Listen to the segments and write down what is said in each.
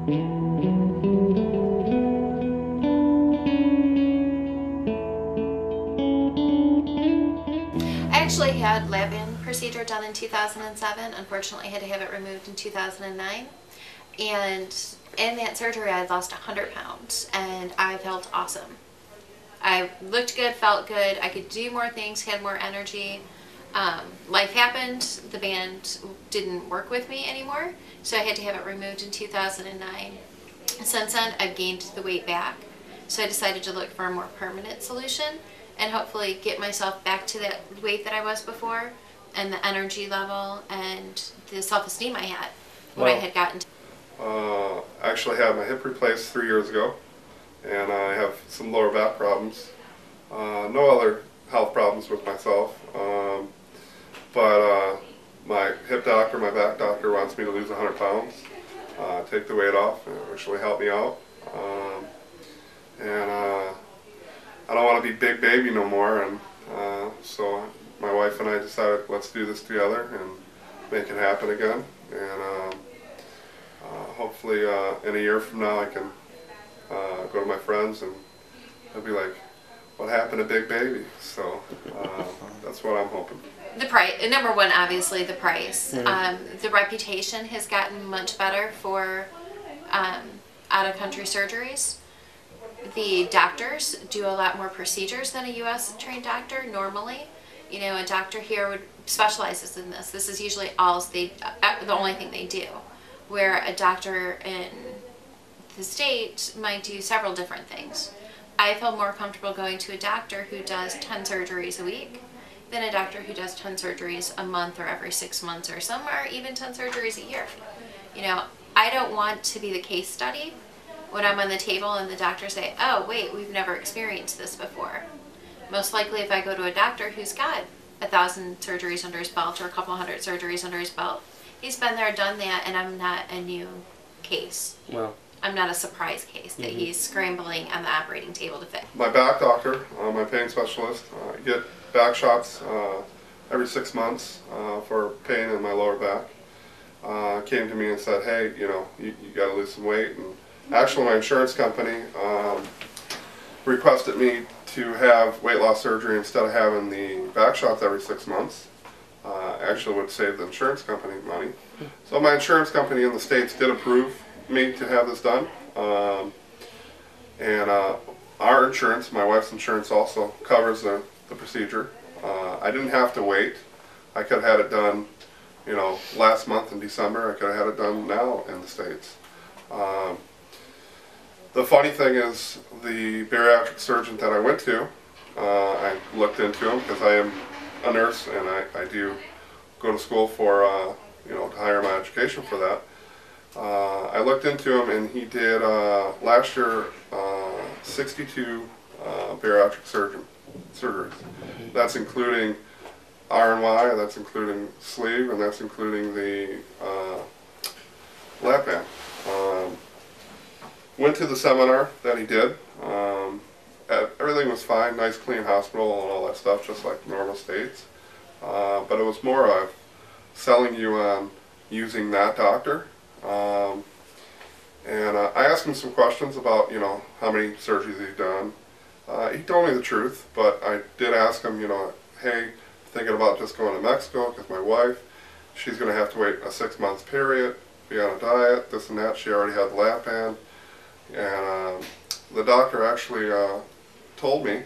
I actually had lap band procedure done in 2007. Unfortunately, I had to have it removed in 2009. And in that surgery, I had lost 100 pounds, and I felt awesome. I looked good, felt good. I could do more things, had more energy. Life happened. The band didn't work with me anymore, so I had to have it removed in 2009. Since then, I've gained the weight back, so I decided to look for a more permanent solution and hopefully get myself back to that weight that I was before, and the energy level and the self-esteem I had when I had gotten to. I actually had my hip replaced 3 years ago, and I have some lower back problems. No other health problems with myself, but my hip doctor, my back doctor wants me to lose 100 pounds, take the weight off, which will help me out. I don't want to be big baby no more, and so my wife and I decided, let's do this together and make it happen again. And hopefully in a year from now I can go to my friends and they'll be like, what happened to big baby? So that's what I'm hoping. The price, number one, obviously the price. The reputation has gotten much better for out-of-country surgeries. The doctors do a lot more procedures than a U.S. trained doctor normally. You know, a doctor here specializes in this. This is usually the only thing they do. Where a doctor in the state might do several different things. I feel more comfortable going to a doctor who does 10 surgeries a week than a doctor who does 10 surgeries a month or every 6 months, or some are even 10 surgeries a year. You know, I don't want to be the case study when I'm on the table and the doctor say, oh wait, we've never experienced this before. Most likely if I go to a doctor who's got 1,000 surgeries under his belt or a couple hundred surgeries under his belt, he's been there, done that, and I'm not a new case. Well, I'm not a surprise case that he's scrambling on the operating table to fix. My back doctor, my pain specialist, I get back shots every 6 months for pain in my lower back. Came to me and said, hey, you know, you got to lose some weight. And actually my insurance company requested me to have weight loss surgery instead of having the back shots every 6 months. Actually would save the insurance company money. So my insurance company in the States did approve me to have this done. And our insurance, my wife's insurance, also covers the procedure. I didn't have to wait. I could have had it done, you know, last month in December. I could have had it done now in the States. The funny thing is, the bariatric surgeon that I went to, I looked into him because I am a nurse and I do go to school for, you know, to higher my education for that. I looked into him and he did last year 62 bariatric surgeries. That's including Roux-en-Y, that's including sleeve, and that's including the lap band. Went to the seminar that he did. Everything was fine, nice clean hospital and all that stuff, just like normal states. But it was more of selling you on using that doctor. And I asked him some questions about, you know, how many surgeries he'd done. He told me the truth, but I did ask him, you know, hey, thinking about just going to Mexico because my wife, she's going to have to wait a 6-month period, be on a diet, this and that. She already had the lap band. And the doctor actually told me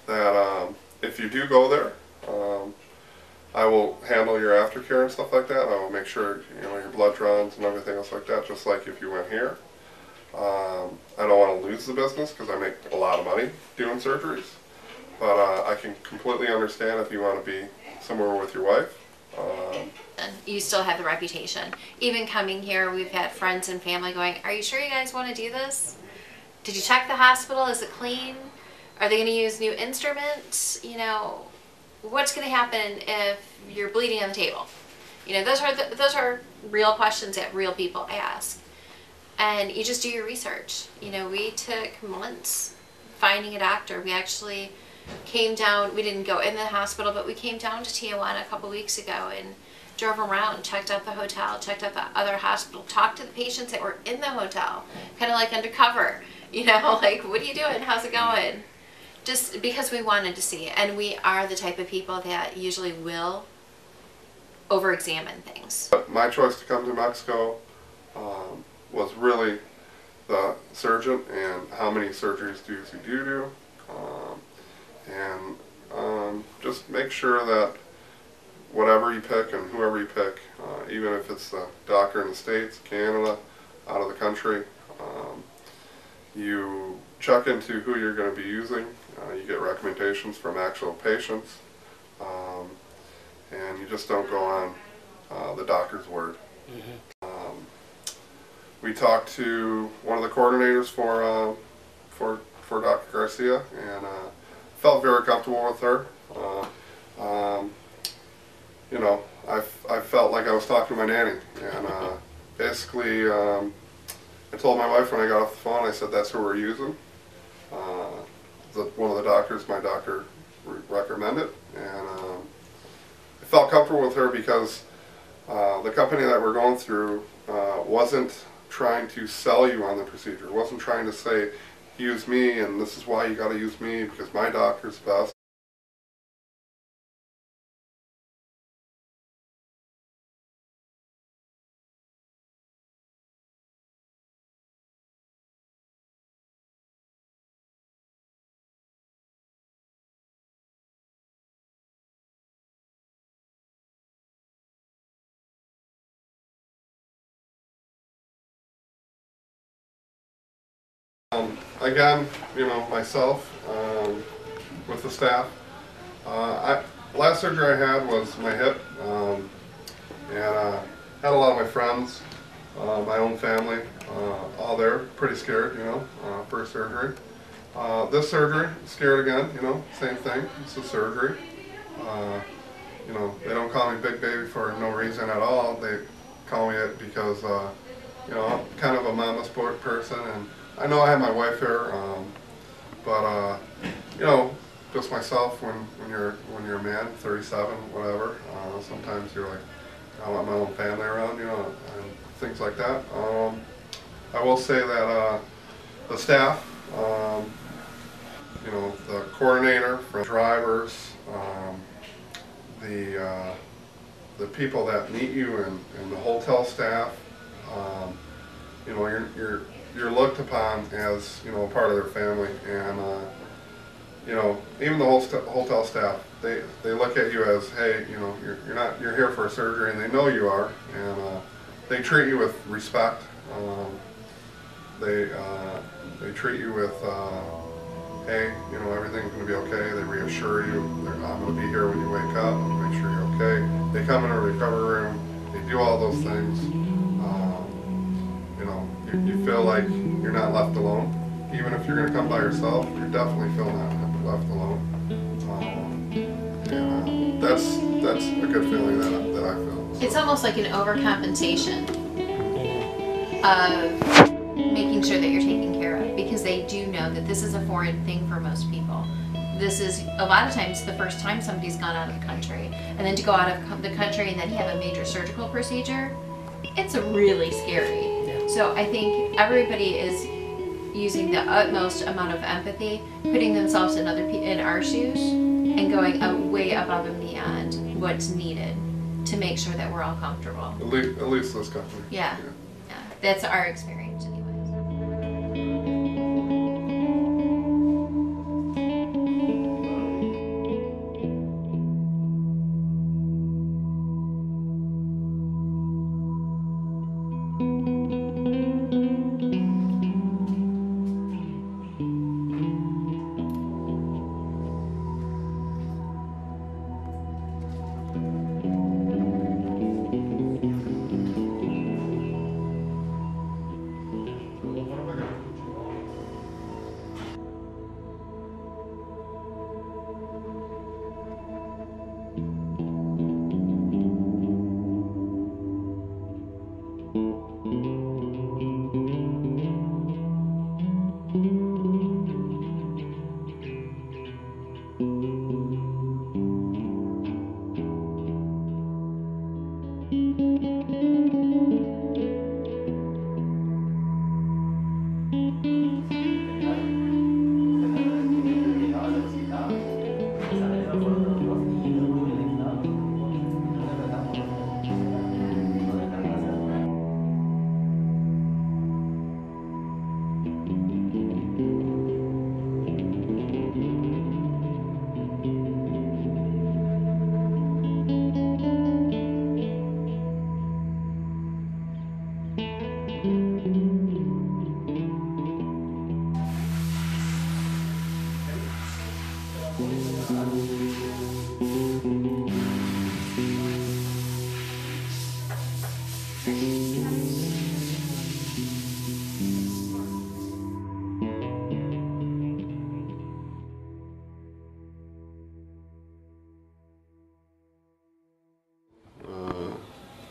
that if you do go there, I will handle your aftercare and stuff like that. I will make sure, you know, your blood runs and everything else like that, just like if you went here. I don't want to lose the business because I make a lot of money doing surgeries, but I can completely understand if you want to be somewhere with your wife. And you still have the reputation. Even coming here, we've had friends and family going, are you sure you guys want to do this? Did you check the hospital? Is it clean? Are they going to use new instruments? You know, what's going to happen if you're bleeding on the table? You know, those are real questions that real people ask. And you just do your research. You know, we took months finding a doctor. We actually came down, we didn't go in the hospital, but we came down to Tijuana a couple weeks ago, and drove around, checked out the hotel, checked out the other hospital, talked to the patients that were in the hotel, kind of like undercover, you know, like, what are you doing? How's it going? Just because we wanted to see. And we are the type of people that usually will over-examine things. But my choice to come to Mexico was really the surgeon and how many surgeries do you do, and just make sure that whatever you pick and whoever you pick, even if it's the doctor in the States, Canada, out of the country, you check into who you're going to be using. You get recommendations from actual patients, and you just don't go on the doctor's word. We talked to one of the coordinators for Dr. Garcia, and felt very comfortable with her. You know, I felt like I was talking to my nanny, and basically I told my wife when I got off the phone, I said that's who we're using. One of the doctors, my doctor, recommended, and I felt comfortable with her because the company that we're going through wasn't trying to sell you on the procedure, wasn't trying to say, use me and this is why you got to use me because my doctor's best. Again, you know, myself, with the staff, last surgery I had was my hip, and had a lot of my friends, my own family, all there, pretty scared, you know, first surgery. This surgery, scared again, you know, same thing, it's a surgery. You know, they don't call me Big Baby for no reason at all, they call me it because, you know, I'm kind of a mama's boy person, and I know I have my wife here, but you know, just myself. When you're a man, 37, whatever. Sometimes you're like, I want my own family around, you know, and things like that. I will say that the staff, you know, the coordinator, from drivers, the people that meet you, and the hotel staff, you know, you're looked upon as, you know, a part of their family, and you know, even the whole hotel staff, they look at you as, hey, you know, you're here for a surgery, and they know you are, and they treat you with respect. They treat you with, hey, you know, everything's going to be okay. They reassure you, I'm going to be here when you wake up, I'm going to make sure you're okay. They come in a recovery room, they do all those things. You know, you feel like you're not left alone. Even if you're going to come by yourself, you're definitely feeling not left alone. And that's a good feeling that I feel. So. It's almost like an overcompensation of making sure that you're taken care of, because they do know that this is a foreign thing for most people. This is a lot of times the first time somebody's gone out of the country, and then to go out of the country and then have a major surgical procedure, it's really scary. Yeah. So I think everybody is using the utmost amount of empathy, putting themselves in our shoes, and going way above and beyond what's needed to make sure that we're all comfortable. At least this company. Yeah. That's our experience anyways.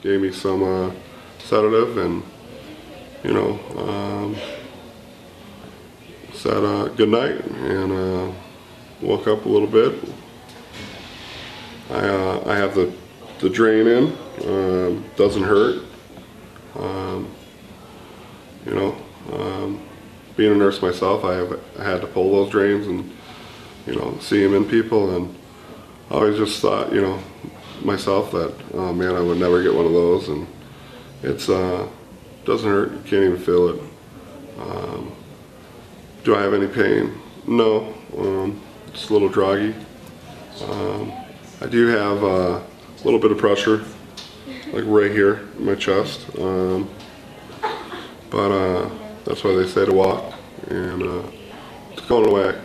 gave me some sedative, and you know, said good night, and woke up a little bit. I have the drain in, doesn't hurt. You know, being a nurse myself, I had to pull those drains and, you know, see them in people, and I always just thought, you know, myself that, oh man, I would never get one of those, and it's doesn't hurt, you can't even feel it. Do I have any pain? No, just a little druggy. I do have a little bit of pressure, like right here in my chest, but that's why they say to walk, and it's going away.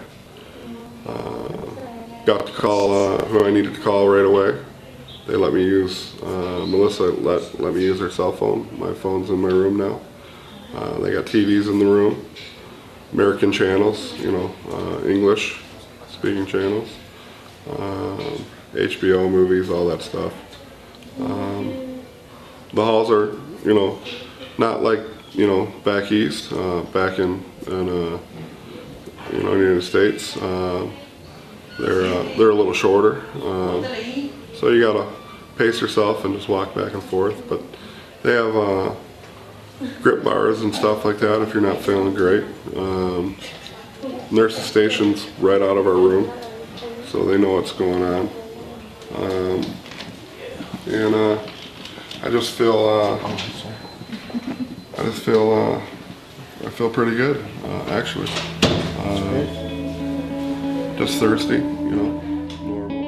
Got to call who I needed to call right away. They let me use, Melissa let me use her cell phone. My phone's in my room now. They got TVs in the room, American channels, you know, English speaking channels, HBO movies, all that stuff. The halls are, you know, not like, you know, back east, back in you know, in the United States. They're a little shorter, so you gotta pace yourself and just walk back and forth. But they have grip bars and stuff like that if you're not feeling great. Nurse station's right out of our room, so they know what's going on. And I just feel I feel pretty good, actually. Just thirsty, you know, normal.